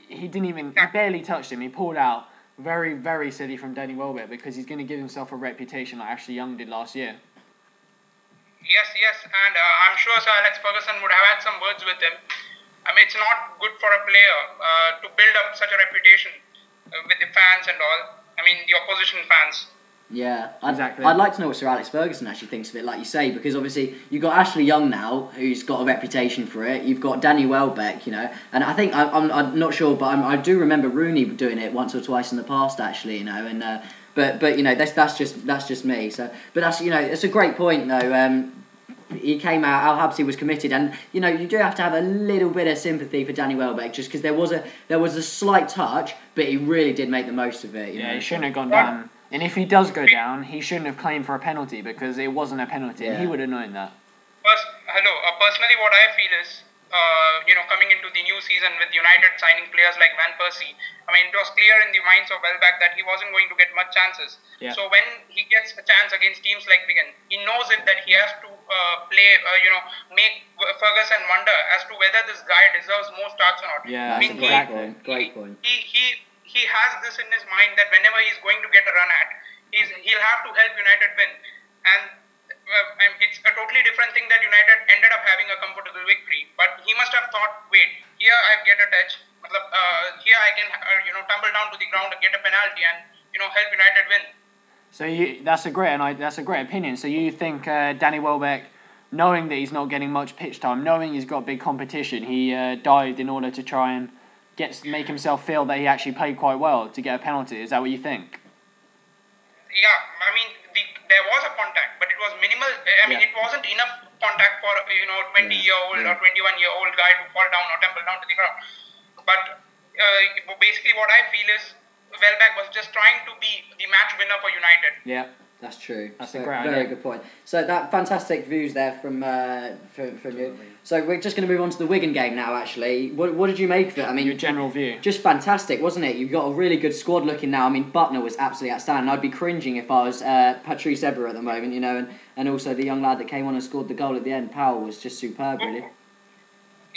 he barely touched him. He pulled out very, very silly from Danny Welbeck because he's going to give himself a reputation like Ashley Young did last year. Yes, and I'm sure Sir Alex Ferguson would have had some words with him. I mean, it's not good for a player to build up such a reputation with the fans and all. I mean, the opposition fans. Yeah, exactly. I'd like to know what Sir Alex Ferguson actually thinks of it, like you say, because obviously you've got Ashley Young now, who's got a reputation for it. You've got Danny Welbeck, you know, and I think I'm not sure, but I do remember Rooney doing it once or twice in the past, actually, you know, and but you know that's just me. So, but that's it's a great point though. He came out, Al Habsi was committed, and you do have to have a little bit of sympathy for Danny Welbeck, just because there was a slight touch, but he really did make the most of it. He shouldn't have gone down, and if he does go down, he shouldn't have claimed for a penalty because it wasn't a penalty, and he would have known that. Personally, what I feel is, coming into the new season with United signing players like Van Persie, I mean, it was clear in the minds of Welbeck that he wasn't going to get much chances. Yeah. So when he gets a chance against teams like Wigan, he knows it that he has to make Ferguson wonder as to whether this guy deserves more starts or not. Yeah, I mean, great point. He has this in his mind that whenever he's going to get a run at, he'll have to help United win. And it's a totally different thing that United ended up having a comfortable victory. But he must have thought, wait, here I get a touch. Here I can tumble down to the ground and get a penalty and help United win. So that's a great opinion. So you think Danny Welbeck, knowing that he's not getting much pitch time, knowing he's got big competition, he dived in order to try and make himself feel that he actually played quite well to get a penalty. Is that what you think? Yeah, I mean there was a contact, but it was minimal. I mean it wasn't enough contact for 20-year-old or 21-year-old guy to fall down or tumble down to the ground. But basically what I feel is Welbeck was just trying to be the match winner for United. Yeah, that's true. That's a great very good point. So that fantastic views there from you. So we're just going to move on to the Wigan game now. Actually, what did you make of it? I mean, your general view. Just fantastic, wasn't it? You've got a really good squad looking now. I mean, Butner was absolutely outstanding. I'd be cringing if I was Patrice Evra at the moment, and also the young lad that came on and scored the goal at the end. Powell was just superb, really.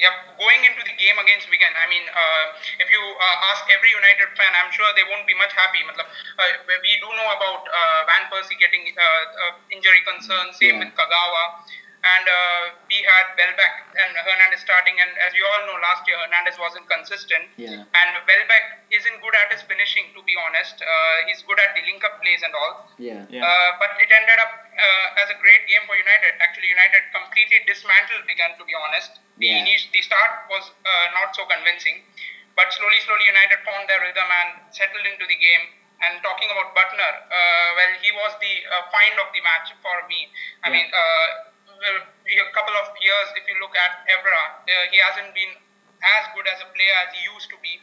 Yeah, going into the game against Wigan, I mean, if you ask every United fan, I'm sure they won't be much happy. We do know about Van Persie getting injury concerns, same with Kagawa, and we had Welbeck and Hernandez starting, and as you all know, last year Hernandez wasn't consistent, and Welbeck isn't good at his finishing, to be honest. He's good at the link-up plays and all. But it ended up as a great game for United. Actually, United completely dismantled Wigan, to be honest. The start was not so convincing, but slowly United found their rhythm and settled into the game. And talking about Butner, he was the find of the match for me. I mean, a couple of years, if you look at Evra, he hasn't been as good as a player as he used to be.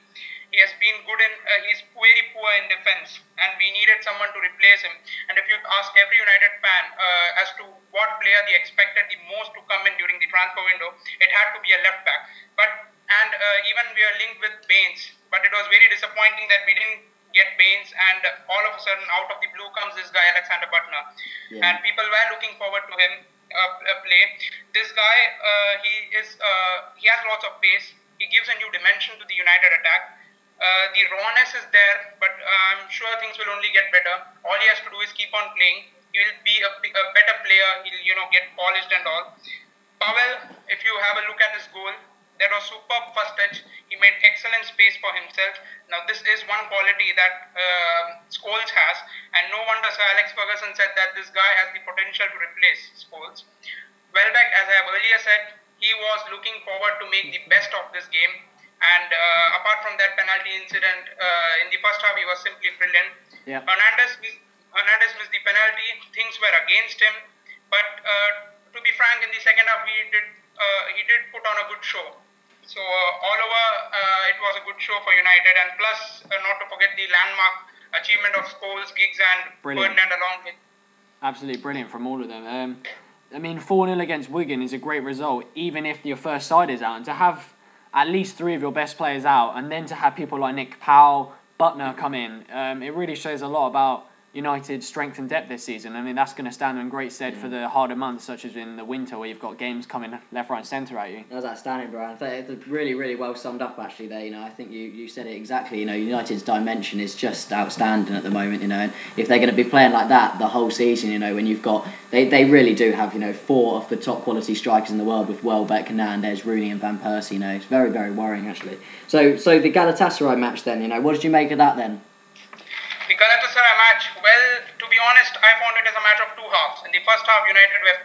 He has been good he's very poor in defense, and we needed someone to replace him. And if you ask every United fan as to what player they expected the most to come in during the transfer window, it had to be a left back. Even we are linked with Baines, but it was very disappointing that we didn't get Baines, and all of a sudden out of the blue comes this guy Alexander Butner, and people were looking forward to him play. This guy, he has lots of pace. He gives a new dimension to the United attack. The rawness is there, but I'm sure things will only get better. All he has to do is keep on playing. He will be a better player. He'll get polished and all. Powell, if you have a look at his goal, that was superb first touch. He made excellent space for himself. Now this is one quality that Scholes has, and no wonder Sir Alex Ferguson said that this guy has the potential to replace Scholes. Welbeck, as I have earlier said, he was looking forward to make the best of this game. And apart from that penalty incident, in the first half, he was simply brilliant. Hernandez missed the penalty. Things were against him. But to be frank, in the second half, he did put on a good show. So all over, it was a good show for United. And plus, not to forget the landmark achievement of Scholes, Giggs and Ferdinand along with. Absolutely brilliant from all of them. I mean, 4-0 against Wigan is a great result, even if your first side is out. And to have at least 3 of your best players out, and then to have people like Nick Powell, Butner come in, it really shows a lot about United's strength and depth this season. I mean, that's going to stand in great stead for the harder months, such as in the winter, where you've got games coming left, right, and centre at you. That was outstanding, Brian. I think it's really, really well summed up, actually, there. You know, I think you said it exactly. You know, United's dimension is just outstanding at the moment, you know, and if they're going to be playing like that the whole season, you know, when you've got... They really do have, you know, 4 of the top quality strikers in the world with Welbeck, Hernandez, Rooney and Van Persie, you know. It's very, very worrying, actually. So the Galatasaray match then, you know, what did you make of that then? The Galatasaray match, well, to be honest, I found it as a match of 2 halves. In the first half, United were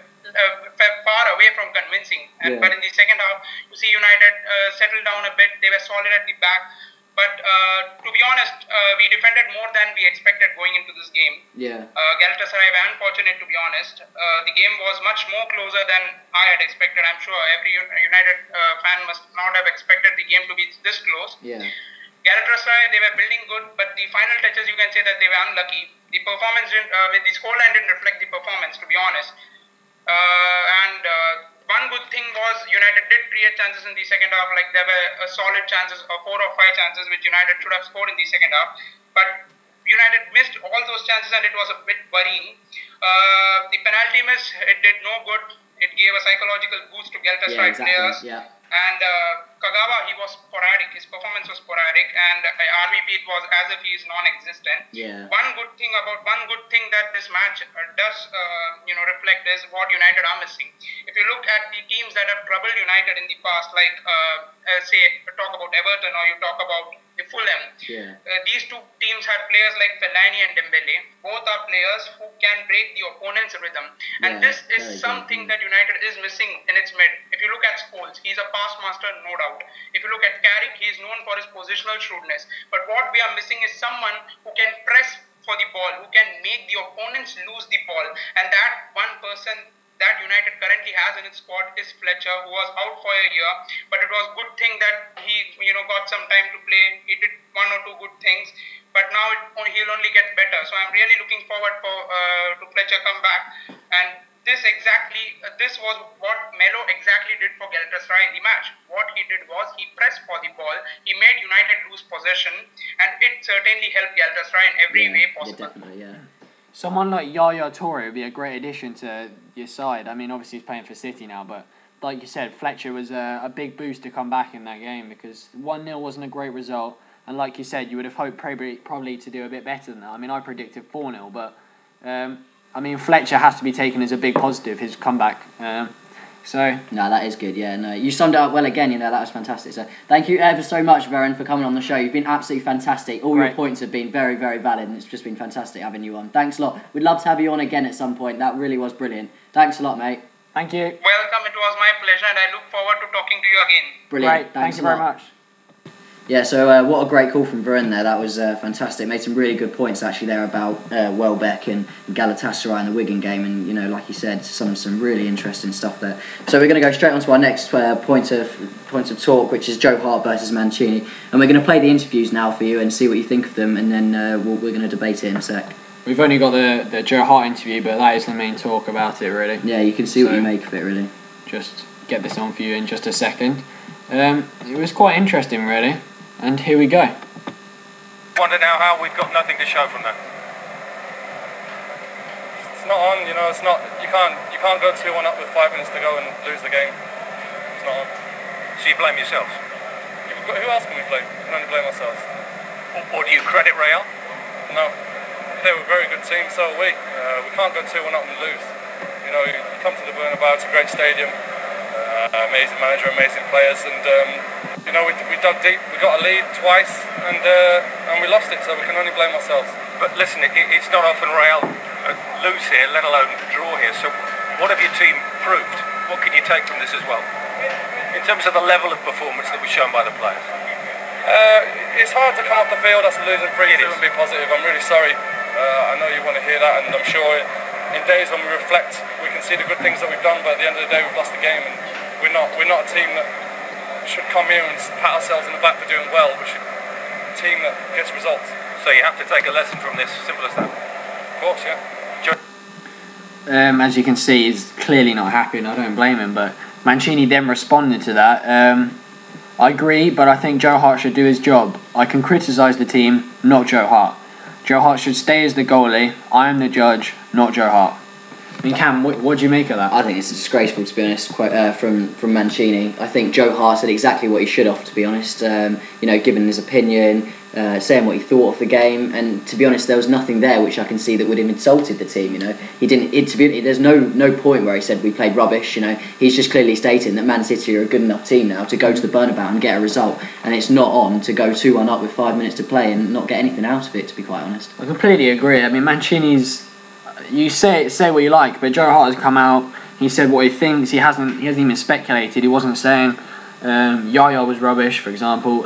far away from convincing. But in the second half, you see United settle down a bit. They were solid at the back. But to be honest, we defended more than we expected going into this game. Galatasaray were unfortunate, to be honest. The game was much more closer than I had expected. I'm sure every United fan must not have expected the game to be this close. Galatasaray, they were building good, but the final touches, you can say that they were unlucky. The performance didn't, the scoreline didn't reflect the performance, to be honest. One good thing was United did create chances in the second half. Like there were solid chances, 4 or 5 chances which United should have scored in the second half. But United missed all those chances, and it was a bit worrying. The penalty miss, it did no good. It gave a psychological boost to Galatasaray players. And Kagawa, he was sporadic. His performance was sporadic, and RVP, it was as if he is non-existent. One good thing that this match does, reflect is what United are missing. If you look at the teams that have troubled United in the past, like talk about Everton or you talk about the Fulham, these 2 teams had players like Fellaini and Dembele. Both are players who can break the opponent's rhythm, and this is something that United is missing in its mid. If you look at Scholes, he's a pass master, no doubt. If you look at Carrick, he is known for his positional shrewdness. But what we are missing is someone who can press for the ball, who can make the opponents lose the ball. And that one person that United currently has in its squad is Fletcher, who was out for a year. But it was a good thing that he got some time to play. He did 1 or 2 good things. But now he'll only get better. So I'm really looking forward to Fletcher come back. And this was what Melo exactly did for Galatasaray in the match. What he did was he pressed for the ball, he made United lose possession, and it certainly helped Galatasaray in every way possible. Someone like Yaya Toure would be a great addition to your side. I mean, obviously he's playing for City now, but like you said, Fletcher was a big boost to come back in that game, because 1-0 wasn't a great result, and like you said, you would have hoped probably to do a bit better than that. I mean, I predicted 4-0, but I mean, Fletcher has to be taken as a big positive, his comeback. No, that is good. You summed it up well again. You know, that was fantastic. So thank you ever so much, Varen, for coming on the show. You've been absolutely fantastic. All your points have been very, very valid, and it's just been fantastic having you on. Thanks a lot. We'd love to have you on again at some point. That really was brilliant. Thanks a lot, mate. Thank you. Welcome. It was my pleasure, and I look forward to talking to you again. Brilliant. Great. Thank you very much. So what a great call from Varen there. That was fantastic. Made some really good points actually there about Welbeck and Galatasaray and the Wigan game, and you know, like you said, some really interesting stuff there. So we're going to go straight on to our next point of talk, which is Joe Hart versus Mancini, and we're going to play the interviews now for you and see what you think of them, and then we're going to debate it in a sec. We've only got the Joe Hart interview, but that is the main talk about it, really. Yeah, you can see what you make of it, really. Just get this on for you in just a second. It was quite interesting, really. And here we go. Wonder now how we've got nothing to show from that. It's not on, you know. It's not. You can't go 2-1 up with 5 minutes to go and lose the game. It's not on. So you blame yourselves? Who else can we blame? We can only blame ourselves. Or do you credit Real? No. They were a very good team, so are we. We can't go 2-1 up and lose. You know, you come to the Bernabeu, it's a great stadium. Amazing manager, amazing players, and you know, we dug deep. We got a lead twice, and we lost it. So we can only blame ourselves. But listen, it's not often Real lose here, let alone draw here. So what have your team proved? What can you take from this as well, in terms of the level of performance that was shown by the players? It's hard to come off the field after losing 3-2 and be positive. I'm really sorry. I know you want to hear that, and I'm sure in days when we reflect, we can see the good things that we've done. But at the end of the day, we've lost the game, and we're not a team that should come here and pat ourselves in the back for doing well. We should a team that gets results. So you have to take a lesson from this, simple as that. Of course, yeah. As you can see, he's clearly not happy, and I don't blame him. But Mancini then responded to that. I agree, but I think Joe Hart should do his job. I can criticise the team, not Joe Hart. Joe Hart should stay as the goalie. I am the judge, not Joe Hart. I mean, Cam, what do you make of that? I think it's disgraceful, to be honest, from Mancini. I think Joe Hart said exactly what he should have, to be honest. Giving his opinion, saying what he thought of the game, and to be honest, there was nothing there which I can see that would have insulted the team. He didn't. There's no point where he said we played rubbish. He's just clearly stating that Man City are a good enough team now to go to the Bernabeu and get a result, and it's not on to go 2-1 up with 5 minutes to play and not get anything out of it. To be quite honest, I completely agree. I mean, Mancini's. You say what you like, but Joe Hart has come out. He said what he thinks. He hasn't even speculated. He wasn't saying Yaya was rubbish, for example.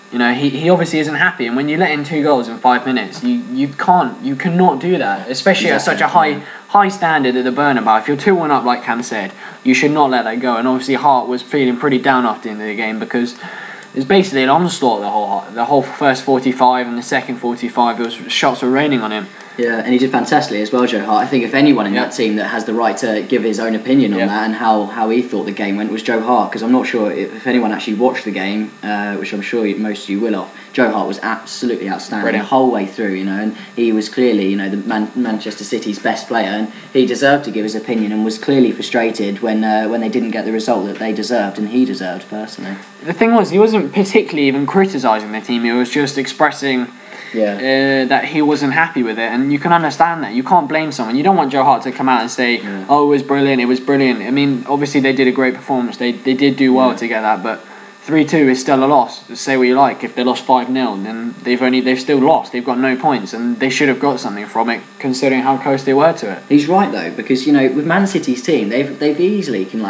He obviously isn't happy. And when you let in 2 goals in 5 minutes, you cannot do that, especially at such a high standard at the Bernabeu. If you're 2-1 up, like Cam said, you should not let that go. And obviously Hart was feeling pretty down after the end of the game because it was basically an onslaught the whole first 45 and the second 45. Shots were raining on him. Yeah, and he did fantastically as well, Joe Hart. I think if anyone in that team that has the right to give his own opinion on that and how he thought the game went was Joe Hart, because I'm not sure if anyone actually watched the game, which I'm sure most of you will have. Joe Hart was absolutely outstanding the whole way through, and he was clearly, the Manchester City's best player, and he deserved to give his opinion and was clearly frustrated when they didn't get the result that they deserved and he deserved personally. The thing was, he wasn't particularly even criticising the team. He was just expressing that he wasn't happy with it, and you can understand that. You can't blame someone. You don't want Joe Hart to come out and say, "Oh, it was brilliant." I mean, obviously they did a great performance. They did do well to get that, but 3-2 is still a loss. Say what you like. If they lost 5-0, then they've still lost. They've got no points, and they should have got something from it, considering how close they were to it. He's right though, because with Man City's team, they've easily can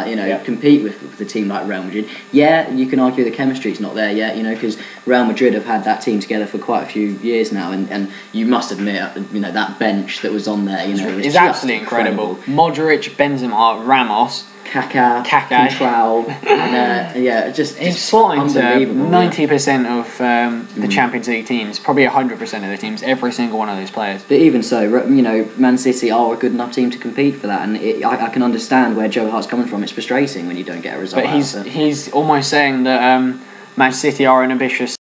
compete with the team like Real Madrid. Yeah, you can argue the chemistry's not there yet, because Real Madrid have had that team together for quite a few years now, and you must admit, that bench that was on there, it's absolutely incredible. Modric, Benzema, Ramos. Kaká, Control, and just he's slotting to 90% of the Champions League teams, probably 100% of the teams, every single one of those players. But even so, Man City are a good enough team to compete for that, and I can understand where Joe Hart's coming from. It's frustrating when you don't get a result. But he's almost saying that Man City are an ambitious